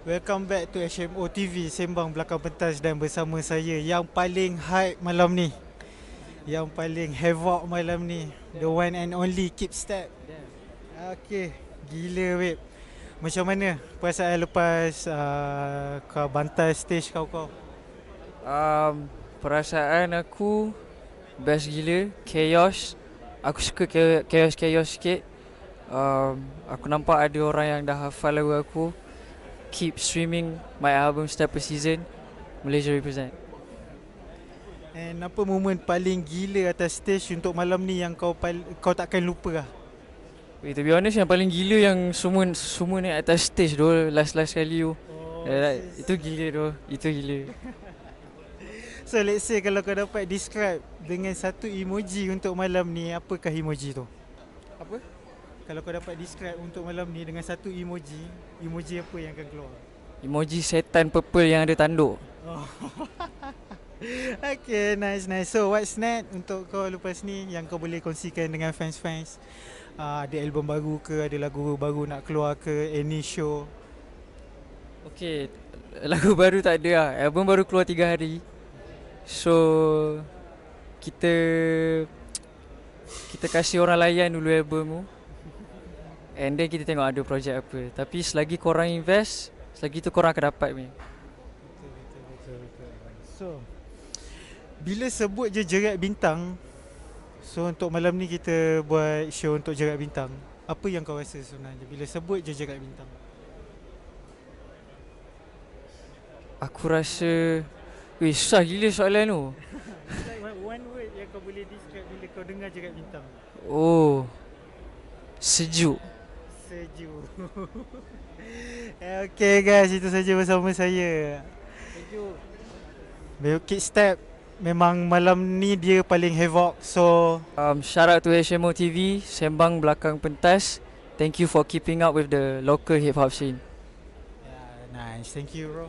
Welcome back to HMO TV, Sembang Belakang Pentas, dan bersama saya yang paling hype malam ni, yang paling havoc malam ni, the one and only Keep Step. Okay, gila web. Macam mana perasaan lepas kau bantai stage kau? Perasaan aku best gila, chaos. Aku suka chaos sikit. Aku nampak ada orang yang dah hafal lagu aku. Keep streaming my album Step Per Season. Malaysia represent. And apa moment paling gila atas stage untuk malam ni yang kau takkan lupa lah? To be honest, yang paling gila yang semua naik atas stage tu, last kali tu. Itu gila tu, itu gila. So let's say kalau kau dapat describe dengan satu emoji untuk malam ni, apakah emoji tu? Apa? Kalau kau dapat describe untuk malam ni dengan satu emoji, emoji apa yang akan keluar? Emoji setan purple yang ada tanduk. Oh. Okay, nice. So what's next untuk kau lepas ni yang kau boleh kongsikan dengan fans-fans? Ada album baru ke? Ada lagu baru nak keluar ke? Any show? Okay, lagu baru tak ada lah. Album baru keluar 3 hari. So kita kasih orang layan dulu album tu. And then kita tengok ada projek apa. Tapi selagi korang invest, selagi tu korang akan dapat punya. Betul. So bila sebut je Jerat Bintang, so untuk malam ni kita buat show untuk Jerat Bintang, apa yang kau rasa sebenarnya bila sebut je Jerat Bintang? Aku rasa susah gila soalan tu. Like one word yang kau boleh describe bila kau dengar Jerat Bintang. Oh, sejuk. Okay guys, itu saja bersama saya. Sejuk. Keep Step. Memang malam ni dia paling havoc. So shout out to HMO TV, Sembang Belakang Pentas. Thank you for keeping up with the local hip hop scene. yeah, nice. Thank you bro.